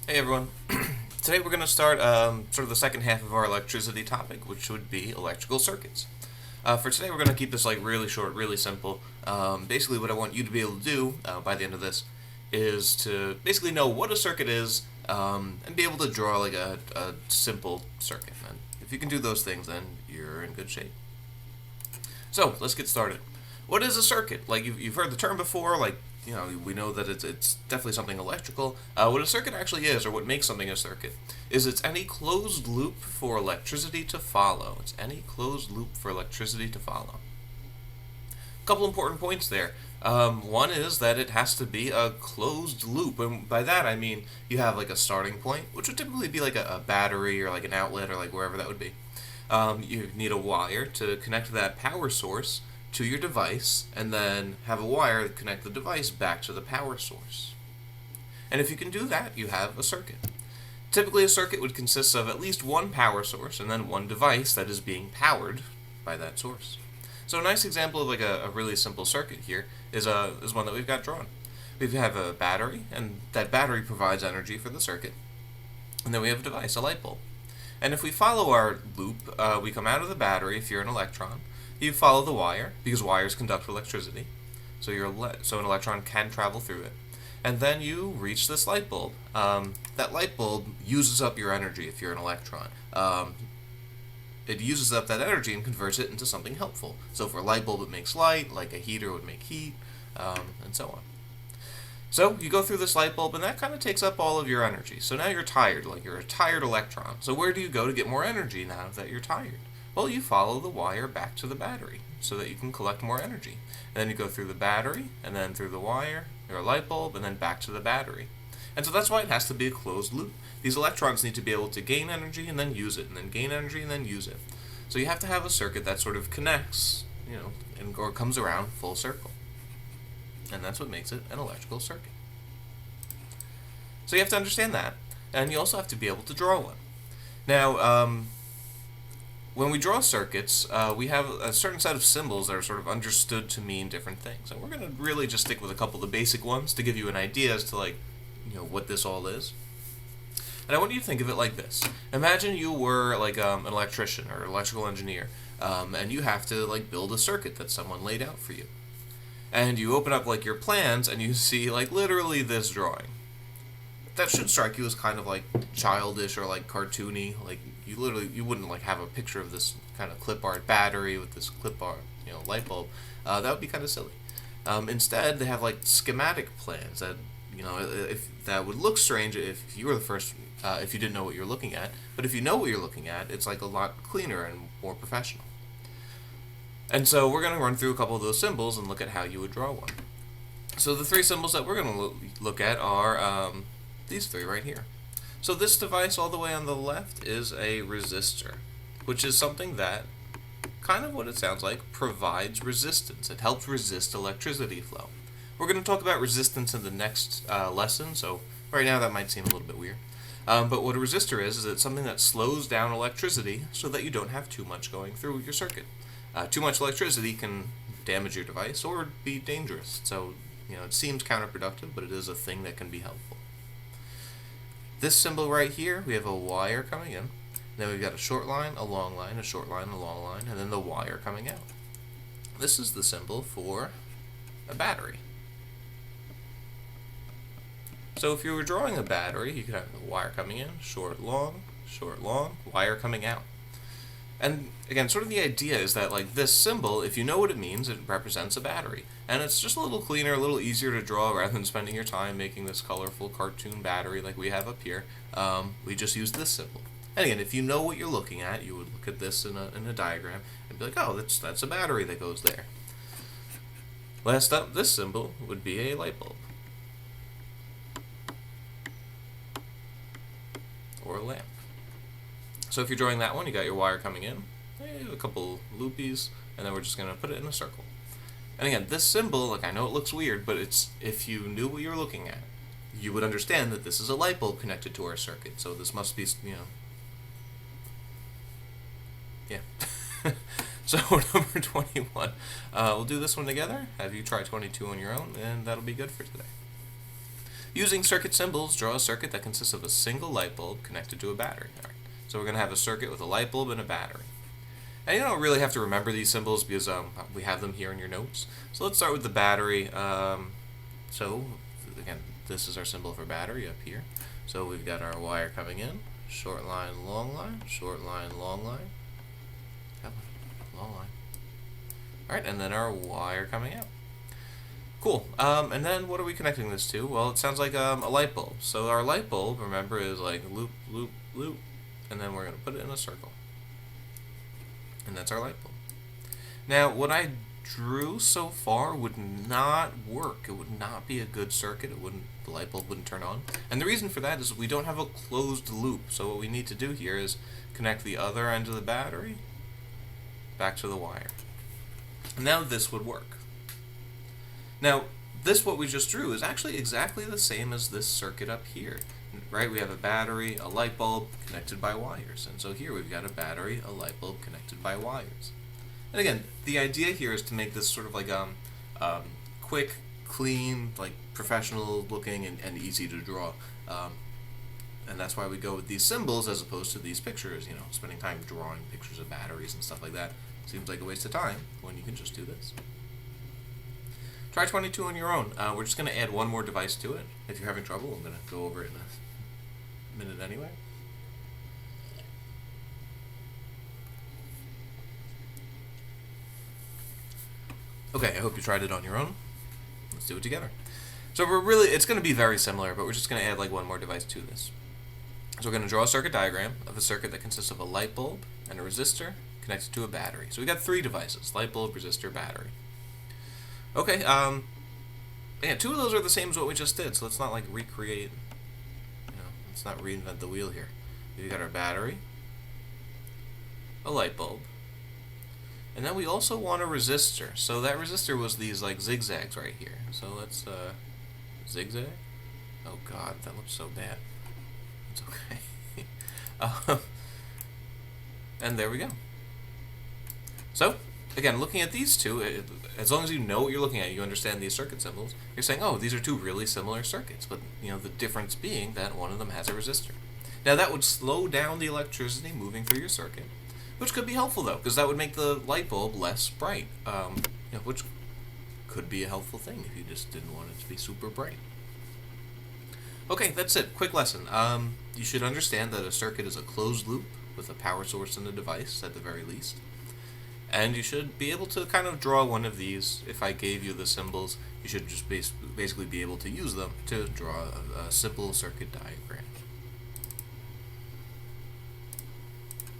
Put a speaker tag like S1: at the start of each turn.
S1: Hey everyone. Today we're going to start sort of the second half of our electricity topic, which would be electrical circuits. For today we're going to keep this like really short, really simple. Basically what I want you to be able to do by the end of this is to basically know what a circuit is and be able to draw like a simple circuit. And if you can do those things, then you're in good shape. So let's get started. What is a circuit? Like you've heard the term before. Like we know that it's definitely something electrical. What a circuit actually is, or what makes something a circuit, is it's any closed loop for electricity to follow. It's any closed loop for electricity to follow. A couple important points there. One is that it has to be a closed loop, and by that I mean you have like a starting point, which would typically be like a battery or like an outlet or like wherever that would be. You need a wire to connect that power source to your device, and then have a wire that connect the device back to the power source. And if you can do that, you have a circuit. Typically, a circuit would consist of at least one power source and then one device that is being powered by that source. So a nice example of like a really simple circuit here is one that we've got drawn. We have a battery, and that battery provides energy for the circuit. And then we have a device, a light bulb. And if we follow our loop, we come out of the battery if you're an electron. You follow the wire, because wires conduct electricity. So an electron can travel through it. And then you reach this light bulb. That light bulb uses up your energy if you're an electron. It uses up that energy and converts it into something helpful. So for a light bulb, it makes light, like a heater would make heat, and so on. So you go through this light bulb, and that kind of takes up all of your energy. So now you're tired, like you're a tired electron. So where do you go to get more energy now that you're tired? Well, you follow the wire back to the battery so that you can collect more energy. And then you go through the battery, and then through the wire, or a light bulb, and then back to the battery. And so that's why it has to be a closed loop. These electrons need to be able to gain energy and then use it, and then gain energy and then use it. So you have to have a circuit that sort of connects, or comes around full circle. And that's what makes it an electrical circuit. So you have to understand that, and you also have to be able to draw one. Now, when we draw circuits, we have a certain set of symbols that are sort of understood to mean different things, and we're going to really just stick with a couple of the basic ones to give you an idea as to what this all is. And I want you to think of it like this. Imagine you were like an electrician or electrical engineer, and you have to build a circuit that someone laid out for you. And you open up your plans, and you see literally this drawing. That should strike you as kind of childish or cartoony. You wouldn't have a picture of this kind of clip art battery with this clip art light bulb. That would be kind of silly. Instead, they have schematic plans that if that would look strange if you were the first if you didn't know what you're looking at. But if you know what you're looking at, it's a lot cleaner and more professional. And so we're going to run through a couple of those symbols and look at how you would draw one. So the three symbols that we're going to look at are these three right here. So this device all the way on the left is a resistor, which is something that, kind of what it sounds like, provides resistance. It helps resist electricity flow. We're going to talk about resistance in the next lesson, so right now that might seem a little bit weird. But what a resistor is it's something that slows down electricity so that you don't have too much going through your circuit. Too much electricity can damage your device or be dangerous. So, it seems counterproductive, but it is a thing that can be helpful. This symbol right here, we have a wire coming in. Then we've got a short line, a long line, a short line, a long line, and then the wire coming out. This is the symbol for a battery. So if you were drawing a battery, you could have the wire coming in, short, long, wire coming out. And again, sort of the idea is that this symbol, if you know what it means, it represents a battery. And it's just a little cleaner, a little easier to draw rather than spending your time making this colorful cartoon battery like we have up here. We just use this symbol. And again, if you know what you're looking at, you would look at this in a diagram and be like, oh, that's a battery that goes there. Last up, this symbol would be a light bulb. Or a lamp. So if you're drawing that one, you got your wire coming in, a couple loopies, and then we're just going to put it in a circle. And again, this symbol, I know it looks weird, but if you knew what you're looking at, you would understand that this is a light bulb connected to our circuit. So this must be, yeah. So number 21. We'll do this one together. Have you try 22 on your own, and that'll be good for today. Using circuit symbols, draw a circuit that consists of a single light bulb connected to a battery. All right. So we're going to have a circuit with a light bulb and a battery. And you don't really have to remember these symbols because we have them here in your notes. So let's start with the battery. So again, this is our symbol for battery up here. So we've got our wire coming in, short line, long line, short line, long line. Long line. Alright, and then our wire coming out. Cool. And then what are we connecting this to? Well, it sounds like a light bulb. So our light bulb, remember, is like loop, loop, loop. And then we're going to put it in a circle. And that's our light bulb. Now, what I drew so far would not work. It would not be a good circuit. The light bulb wouldn't turn on. And the reason for that is we don't have a closed loop. So what we need to do here is connect the other end of the battery back to the wire. And now this would work. Now, what we just drew is actually exactly the same as this circuit up here. Right? We have a battery, a light bulb connected by wires. And so here we've got a battery, a light bulb connected by wires. And again, the idea here is to make this sort of like quick, clean, like professional looking and easy to draw. And that's why we go with these symbols as opposed to these pictures, you know, spending time drawing pictures of batteries and stuff like that. Seems like a waste of time when you can just do this. Try 22 on your own. We're just going to add one more device to it. If you're having trouble, I'm going to go over it in a minute anyway. Okay, I hope you tried it on your own. Let's do it together. So it's going to be very similar, but we're just going to add like one more device to this. So we're going to draw a circuit diagram of a circuit that consists of a light bulb and a resistor connected to a battery. So we got 3 devices: light bulb, resistor, battery. Okay, yeah, 2 of those are the same as what we just did, so let's not like recreate, let's not reinvent the wheel here. We got our battery, a light bulb, and then we also want a resistor. So that resistor was these like zigzags right here. So let's zigzag. Oh god, that looks so bad. It's okay. And there we go. So again, looking at these two, as long as you know what you're looking at, you understand these circuit symbols, you're saying, oh, these are 2 really similar circuits, but the difference being that one of them has a resistor. Now that would slow down the electricity moving through your circuit, which could be helpful though, because that would make the light bulb less bright, which could be a helpful thing if you just didn't want it to be super bright. Okay, that's it. Quick lesson. You should understand that a circuit is a closed loop with a power source and a device at the very least. And you should be able to kind of draw one of these. If I gave you the symbols, you should just basically be able to use them to draw a simple circuit diagram.